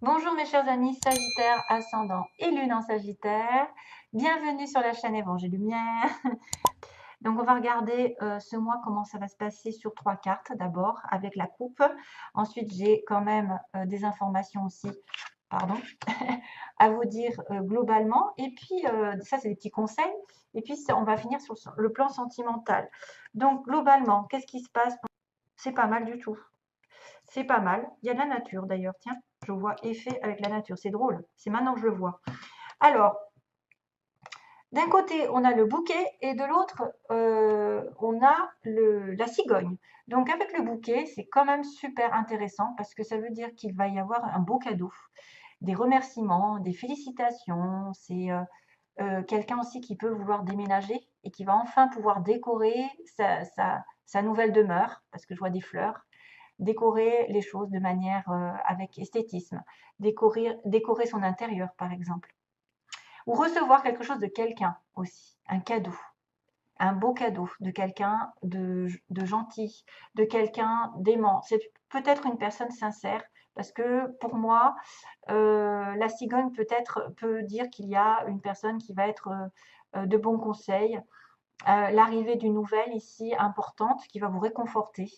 Bonjour mes chers amis Sagittaire, ascendant et lune en Sagittaire. Bienvenue sur la chaîne Évangile Lumière. Donc on va regarder ce mois comment ça va se passer sur 3 cartes d'abord avec la coupe. Ensuite j'ai quand même des informations aussi, pardon, à vous dire globalement. Et puis ça c'est des petits conseils. Et puis on va finir sur le plan sentimental. Donc globalement, qu'est-ce qui se passe? C'est pas mal du tout. C'est pas mal. Il y a de la nature d'ailleurs. Tiens, je vois effet avec la nature. C'est drôle. C'est maintenant que je le vois. Alors, d'un côté, on a le bouquet et de l'autre, on a la cigogne. Donc, avec le bouquet, c'est quand même super intéressant parce que ça veut dire qu'il va y avoir un beau cadeau, des remerciements, des félicitations. C'est quelqu'un aussi qui peut vouloir déménager et qui va enfin pouvoir décorer sa nouvelle demeure parce que je vois des fleurs. Décorer les choses de manière avec esthétisme, décorer son intérieur par exemple, ou recevoir quelque chose de quelqu'un aussi, un cadeau, un beau cadeau de quelqu'un de gentil, de quelqu'un d'aimant. C'est peut-être une personne sincère, parce que pour moi, la cigogne peut dire qu'il y a une personne qui va être de bons conseils, l'arrivée d'une nouvelle ici importante qui va vous réconforter.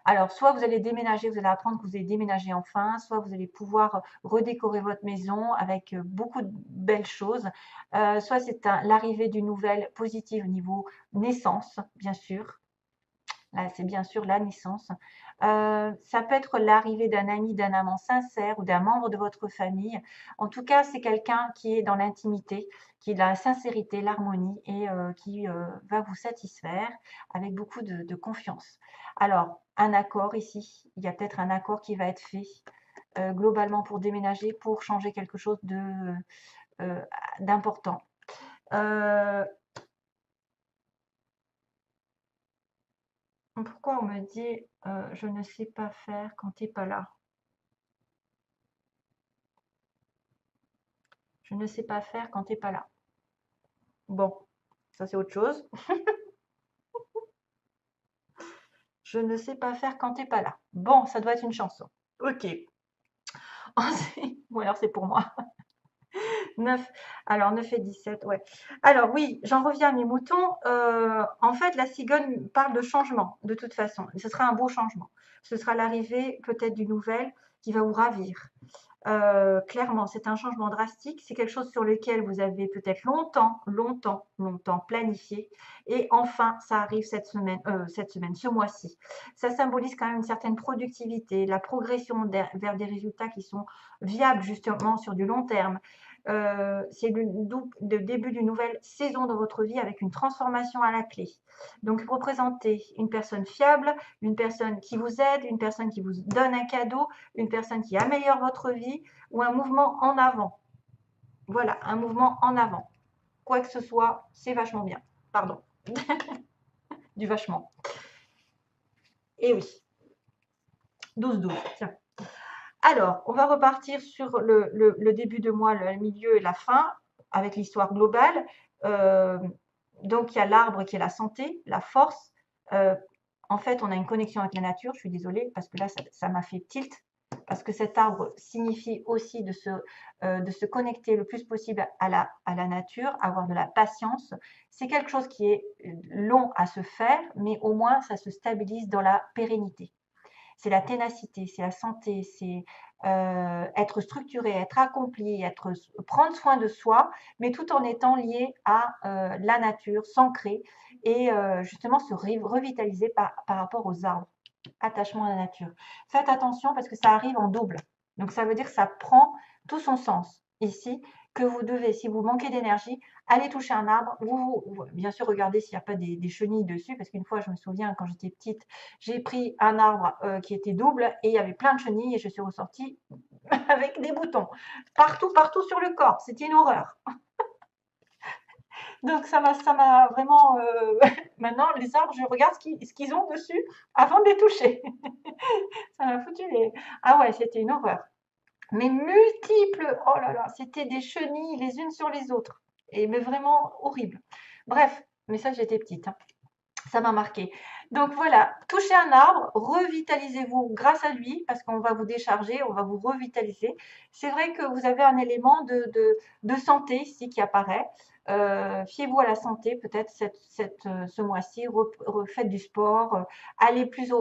Alors, soit vous allez déménager, vous allez apprendre que vous allez déménager enfin, soit vous allez pouvoir redécorer votre maison avec beaucoup de belles choses, soit c'est l'arrivée d'une nouvelle positive au niveau naissance, bien sûr. Là, c'est bien sûr la naissance. Ça peut être l'arrivée d'un ami, d'un amant sincère ou d'un membre de votre famille. En tout cas, c'est quelqu'un qui est dans l'intimité, qui est dans la sincérité, l'harmonie et qui va vous satisfaire avec beaucoup de confiance. Alors, un accord ici, il y a peut-être un accord qui va être fait globalement pour déménager, pour changer quelque chose d'important. Pourquoi on me dit je ne sais pas faire quand tu n'es pas là? Je ne sais pas faire quand tu n'es pas là. Bon, ça c'est autre chose. Je ne sais pas faire quand tu n'es pas là. Bon, ça doit être une chanson. Ok. Ou alors c'est pour moi. 9. Alors 9 et 17, ouais. Alors oui, j'en reviens à mes moutons. En fait, la cigogne parle de changement, de toute façon. Ce sera un beau changement. Ce sera l'arrivée peut-être d'une nouvelle qui va vous ravir. Clairement, c'est un changement drastique. C'est quelque chose sur lequel vous avez peut-être longtemps planifié. Et enfin, ça arrive ce mois-ci. Ça symbolise quand même une certaine productivité, la progression vers des résultats qui sont viables justement sur du long terme. C'est le début d'une nouvelle saison dans votre vie avec une transformation à la clé. Donc, représentez une personne fiable, une personne qui vous aide, une personne qui vous donne un cadeau, une personne qui améliore votre vie ou un mouvement en avant. Voilà, un mouvement en avant. Quoi que ce soit, c'est vachement bien. Pardon. Du vachement. Et oui. 12-12. Tiens. Alors, on va repartir sur le début de mois, le milieu et la fin, avec l'histoire globale. Donc, il y a l'arbre qui est la santé, la force. En fait, on a une connexion avec la nature. Je suis désolée parce que là, ça m'a fait tilt. Parce que cet arbre signifie aussi de se connecter le plus possible à la nature, avoir de la patience. C'est quelque chose qui est long à se faire, mais au moins, ça se stabilise dans la pérennité. C'est la ténacité, c'est la santé, c'est être structuré, être accompli, prendre soin de soi, mais tout en étant lié à la nature, s'ancrer et justement se revitaliser par rapport aux arbres. Attachement à la nature. Faites attention parce que ça arrive en double. Donc ça veut dire que ça prend tout son sens ici, que vous devez, si vous manquez d'énergie, aller toucher un arbre. Bien sûr, regardez s'il n'y a pas des chenilles dessus, parce qu'une fois, je me souviens, quand j'étais petite, j'ai pris un arbre qui était double et il y avait plein de chenilles et je suis ressortie avec des boutons. Partout sur le corps. C'était une horreur. Donc ça m'a vraiment... Maintenant, les arbres, je regarde ce qu'ils ont dessus avant de les toucher. Ça m'a foutu les... Ah ouais, c'était une horreur. Mais multiples, oh là là, c'était des chenilles les unes sur les autres. Mais vraiment horrible. Bref, mais ça j'étais petite, hein. Ça m'a marqué. Donc voilà, touchez un arbre, revitalisez-vous grâce à lui, parce qu'on va vous décharger, on va vous revitaliser. C'est vrai que vous avez un élément de santé ici qui apparaît. Fiez-vous à la santé, peut-être ce mois-ci, faites du sport, allez plus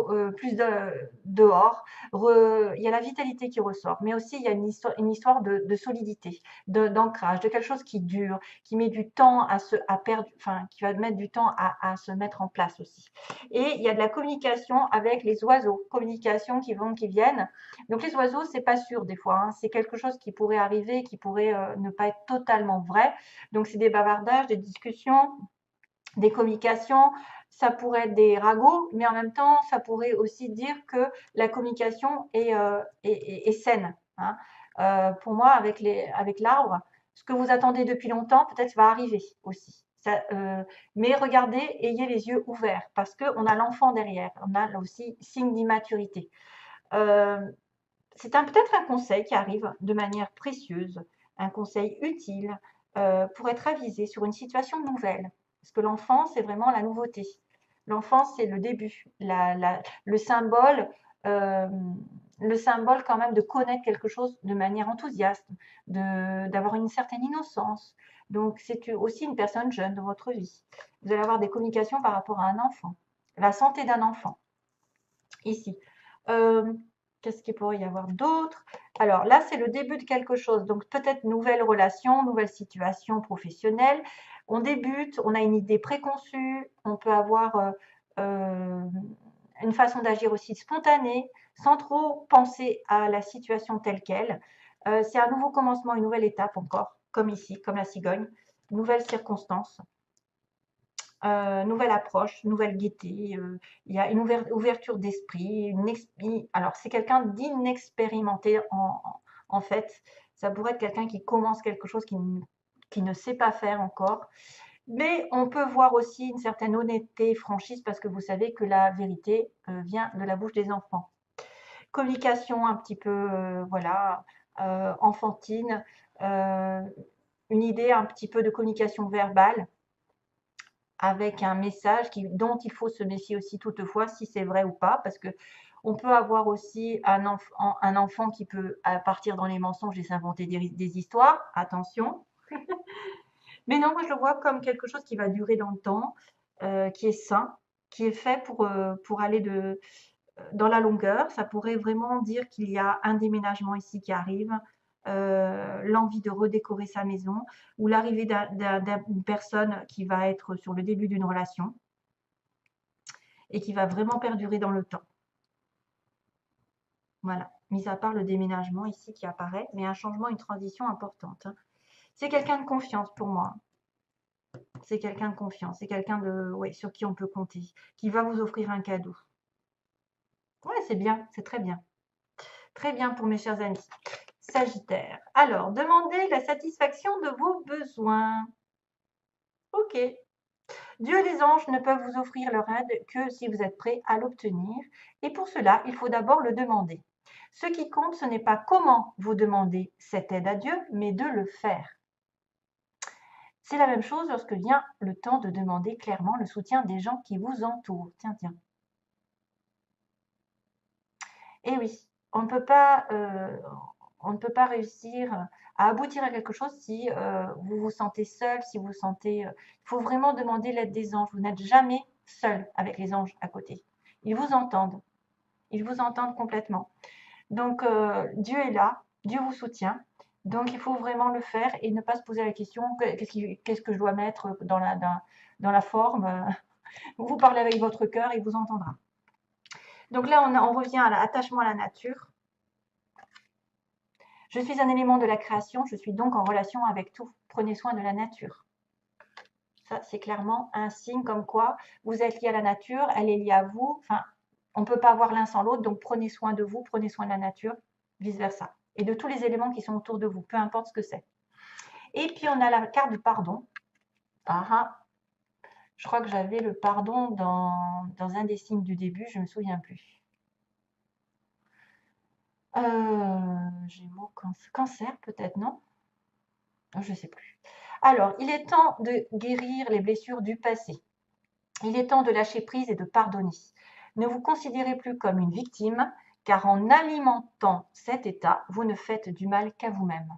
dehors. Il y a la vitalité qui ressort, mais aussi il y a une histoire de solidité, d'ancrage, de quelque chose qui dure, qui met du temps à perdre, enfin, qui va mettre du temps à se mettre en place aussi. Et il y a de la communication avec les oiseaux, communication qui vont, qui viennent. Donc les oiseaux, c'est pas sûr des fois, hein. C'est quelque chose qui pourrait arriver, qui pourrait ne pas être totalement vrai. Donc c'est des bavardages, des discussions, des communications. Ça pourrait être des ragots, mais en même temps, ça pourrait aussi dire que la communication est saine, hein. Pour moi, avec l'arbre, ce que vous attendez depuis longtemps, peut-être va arriver aussi. Mais regardez, ayez les yeux ouverts parce qu'on a l'enfant derrière. On a là aussi signe d'immaturité. Euh, c'est peut-être un conseil qui arrive de manière précieuse, un conseil utile pour être avisé sur une situation nouvelle. Parce que l'enfant, c'est vraiment la nouveauté. L'enfant, c'est le début, le symbole, euh, le symbole quand même de connaître quelque chose de manière enthousiaste, d'avoir une certaine innocence. Donc, c'est aussi une personne jeune de votre vie. Vous allez avoir des communications par rapport à un enfant, la santé d'un enfant, ici. Euh, Qu'est-ce qu'il pourrait y avoir d'autre? Alors là, c'est le début de quelque chose. Donc peut-être nouvelle relation, nouvelle situation professionnelle. On débute, on a une idée préconçue, on peut avoir euh, une façon d'agir aussi spontanée, sans trop penser à la situation telle qu'elle. C'est un nouveau commencement, une nouvelle étape encore, comme ici, comme la cigogne, nouvelle circonstance. Nouvelle approche, nouvelle gaieté, il y a une ouverture d'esprit, alors c'est quelqu'un d'inexpérimenté en fait. Ça pourrait être quelqu'un qui commence quelque chose qui ne sait pas faire encore. Mais on peut voir aussi une certaine honnêteté, franchise, parce que vous savez que la vérité vient de la bouche des enfants. Communication un petit peu, voilà, enfantine, euh, une idée un petit peu de communication verbale avec un message dont il faut se méfier aussi toutefois si c'est vrai ou pas, parce que on peut avoir aussi un enfant qui peut partir dans les mensonges et s'inventer des histoires, attention. Mais non, moi je le vois comme quelque chose qui va durer dans le temps, qui est sain, qui est fait pour aller dans la longueur. Ça pourrait vraiment dire qu'il y a un déménagement ici qui arrive, l'envie de redécorer sa maison ou l'arrivée d'une personne qui va être sur le début d'une relation et qui va vraiment perdurer dans le temps. Voilà, mis à part le déménagement ici qui apparaît, mais un changement, une transition importante, hein. C'est quelqu'un de confiance pour moi. C'est quelqu'un de confiance, c'est quelqu'un ouais, sur qui on peut compter, qui va vous offrir un cadeau. Ouais, c'est bien, c'est très bien. Très bien pour mes chers amis. Sagittaire. Alors, demandez la satisfaction de vos besoins. Ok. Dieu et les anges ne peuvent vous offrir leur aide que si vous êtes prêt à l'obtenir. Et pour cela, il faut d'abord le demander. Ce qui compte, ce n'est pas comment vous demandez cette aide à Dieu, mais de le faire. C'est la même chose lorsque vient le temps de demander clairement le soutien des gens qui vous entourent. Tiens, tiens. Et oui, on ne peut pas, on ne peut pas réussir à aboutir à quelque chose si vous vous sentez seul, si vous vous sentez. Il faut vraiment demander l'aide des anges. Vous n'êtes jamais seul avec les anges à côté. Ils vous entendent. Ils vous entendent complètement. Donc, Dieu est là. Dieu vous soutient. Donc, il faut vraiment le faire et ne pas se poser la question qu'est-ce que je dois mettre dans la forme. Vous parlez avec votre cœur, il vous entendra. Donc là, on revient à l'attachement à la nature. Je suis un élément de la création, je suis donc en relation avec tout. Prenez soin de la nature. Ça, c'est clairement un signe comme quoi vous êtes lié à la nature, elle est liée à vous. Enfin, on ne peut pas avoir l'un sans l'autre, donc prenez soin de vous, prenez soin de la nature, vice-versa. Et de tous les éléments qui sont autour de vous, peu importe ce que c'est. Et puis, on a la carte du pardon. Ah, ah. Je crois que j'avais le pardon dans un des signes du début, je ne me souviens plus. Gémeaux, cancer peut-être, non? Je ne sais plus. Alors, il est temps de guérir les blessures du passé. Il est temps de lâcher prise et de pardonner. Ne vous considérez plus comme une victime, car en alimentant cet état, vous ne faites du mal qu'à vous-même.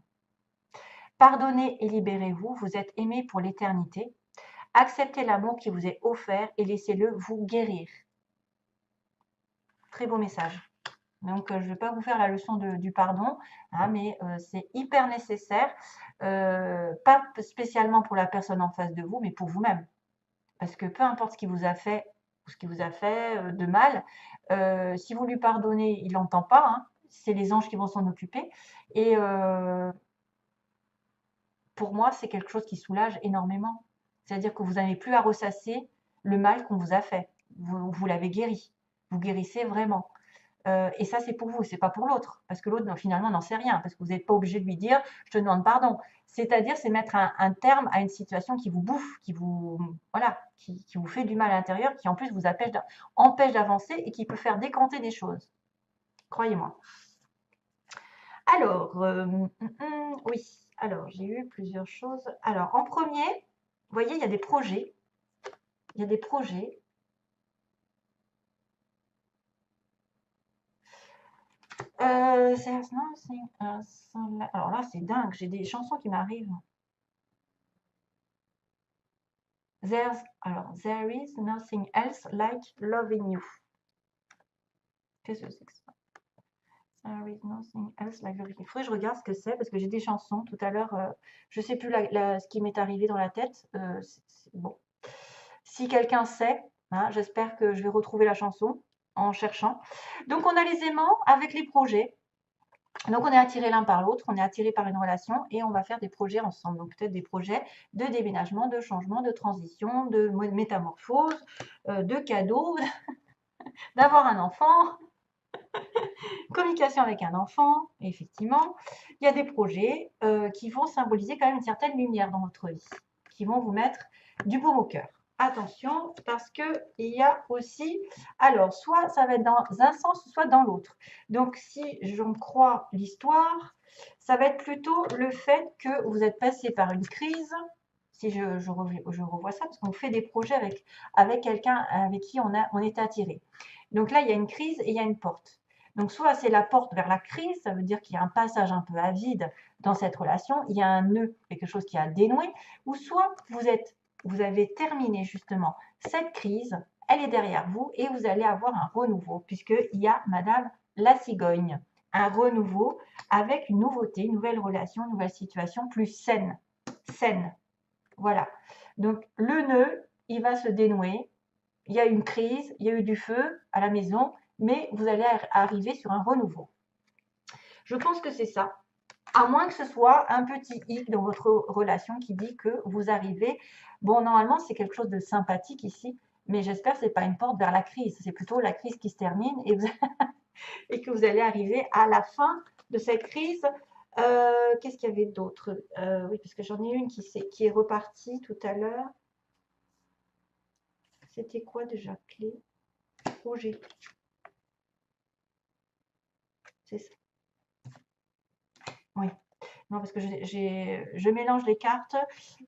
Pardonnez et libérez-vous, vous êtes aimé pour l'éternité. Acceptez l'amour qui vous est offert et laissez-le vous guérir. Très beau message. Donc, je ne vais pas vous faire la leçon du pardon, hein, mais c'est hyper nécessaire, pas spécialement pour la personne en face de vous, mais pour vous-même. Parce que peu importe ce qu'il vous a fait, ou ce qu'il vous a fait de mal, si vous lui pardonnez, il n'entend pas, hein, c'est les anges qui vont s'en occuper. Et pour moi, c'est quelque chose qui soulage énormément. C'est-à-dire que vous n'avez plus à ressasser le mal qu'on vous a fait. Vous l'avez guéri. Vous guérissez vraiment. Et ça, c'est pour vous, c'est pas pour l'autre. Parce que l'autre, finalement, n'en sait rien. Parce que vous n'êtes pas obligé de lui dire « je te demande pardon ». C'est-à-dire, c'est mettre un terme à une situation qui vous bouffe, qui vous, voilà, qui vous fait du mal à l'intérieur, qui en plus vous empêche d'avancer et qui peut faire décanter des choses. Croyez-moi. Alors, oui. Alors, j'ai eu plusieurs choses. Alors, en premier, vous voyez, il y a des projets. Il y a des projets. Alors là, c'est dingue. J'ai des chansons qui m'arrivent. There is nothing else like loving you. Qu'est-ce que c'est que ça? There is nothing else like loving you. Il faudrait que je regarde ce que c'est parce que j'ai des chansons. Tout à l'heure, je ne sais plus ce qui m'est arrivé dans la tête. Bon. Si quelqu'un sait, hein, j'espère que je vais retrouver la chanson en cherchant. Donc, on a les aimants avec les projets. Donc, on est attirés l'un par l'autre, on est attirés par une relation et on va faire des projets ensemble. Donc, peut-être des projets de déménagement, de changement, de transition, de métamorphose, de cadeaux, d'avoir un enfant, communication avec un enfant, effectivement. Il y a des projets qui vont symboliser quand même une certaine lumière dans votre vie, qui vont vous mettre du baume au cœur. Attention, parce qu'il y a aussi, alors, soit ça va être dans un sens, soit dans l'autre. Donc, si j'en crois l'histoire, ça va être plutôt le fait que vous êtes passé par une crise, si je revois ça, parce qu'on fait des projets avec quelqu'un avec qui on est attiré. Donc là, il y a une crise et il y a une porte. Donc, soit c'est la porte vers la crise, ça veut dire qu'il y a un passage un peu à vide dans cette relation, il y a un nœud, quelque chose qui a dénoué, ou soit vous avez terminé justement cette crise, elle est derrière vous et vous allez avoir un renouveau puisqu'il y a Madame la cigogne, un renouveau avec une nouveauté, une nouvelle relation, une nouvelle situation plus saine. Voilà. Donc le nœud, il va se dénouer. Il y a une crise, il y a eu du feu à la maison, mais vous allez arriver sur un renouveau. Je pense que c'est ça. À moins que ce soit un petit hic dans votre relation qui dit que vous arrivez. Bon, normalement, c'est quelque chose de sympathique ici, mais j'espère que ce n'est pas une porte vers la crise. C'est plutôt la crise qui se termine et que vous allez arriver à la fin de cette crise. Qu'est-ce qu'il y avait d'autre? Oui, parce que j'en ai une qui est repartie tout à l'heure. C'était quoi déjà? Clé? Projet. C'est ça. Oui. Non, parce que je mélange les cartes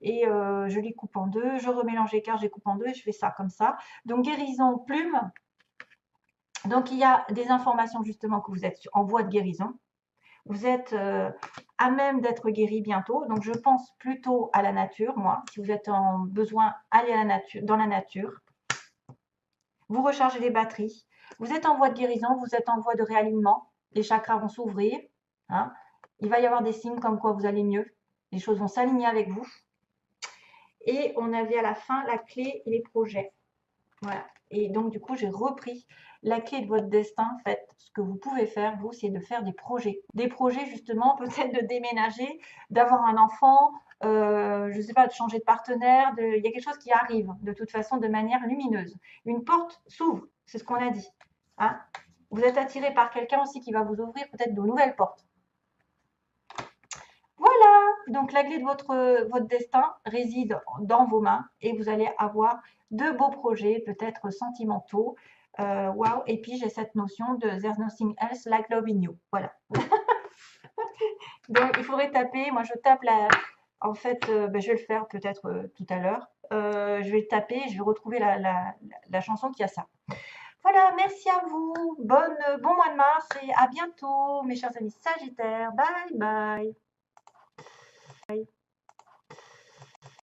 et je les coupe en deux. Je remélange les cartes, je les coupe en deux et je fais ça comme ça. Donc, guérison, plume. Donc, il y a des informations justement que vous êtes en voie de guérison. Vous êtes à même d'être guéri bientôt. Donc, je pense plutôt à la nature, moi. Si vous êtes en besoin, allez à la nature, dans la nature. Vous rechargez les batteries. Vous êtes en voie de guérison, vous êtes en voie de réalignement. Les chakras vont s'ouvrir. Hein. Il va y avoir des signes comme quoi vous allez mieux. Les choses vont s'aligner avec vous. Et on avait à la fin la clé et les projets. Voilà. Et donc, du coup, j'ai repris la clé de votre destin. En fait, ce que vous pouvez faire, vous, c'est de faire des projets. Des projets, justement, peut-être de déménager, d'avoir un enfant, je ne sais pas, de changer de partenaire. Il y a quelque chose qui arrive, de toute façon, de manière lumineuse. Une porte s'ouvre, c'est ce qu'on a dit. Hein. Vous êtes attiré par quelqu'un aussi qui va vous ouvrir peut-être de nouvelles portes. Voilà, donc la clé de votre destin réside dans vos mains et vous allez avoir de beaux projets, peut-être sentimentaux. Wow. Et puis j'ai cette notion de There's nothing else like loving you. Voilà. Donc il faudrait taper, moi je tape en fait, je vais le faire peut-être tout à l'heure. Je vais taper, je vais retrouver la chanson qui a ça. Voilà, merci à vous. Bon mois de mars et à bientôt, mes chers amis Sagittaires. Bye bye.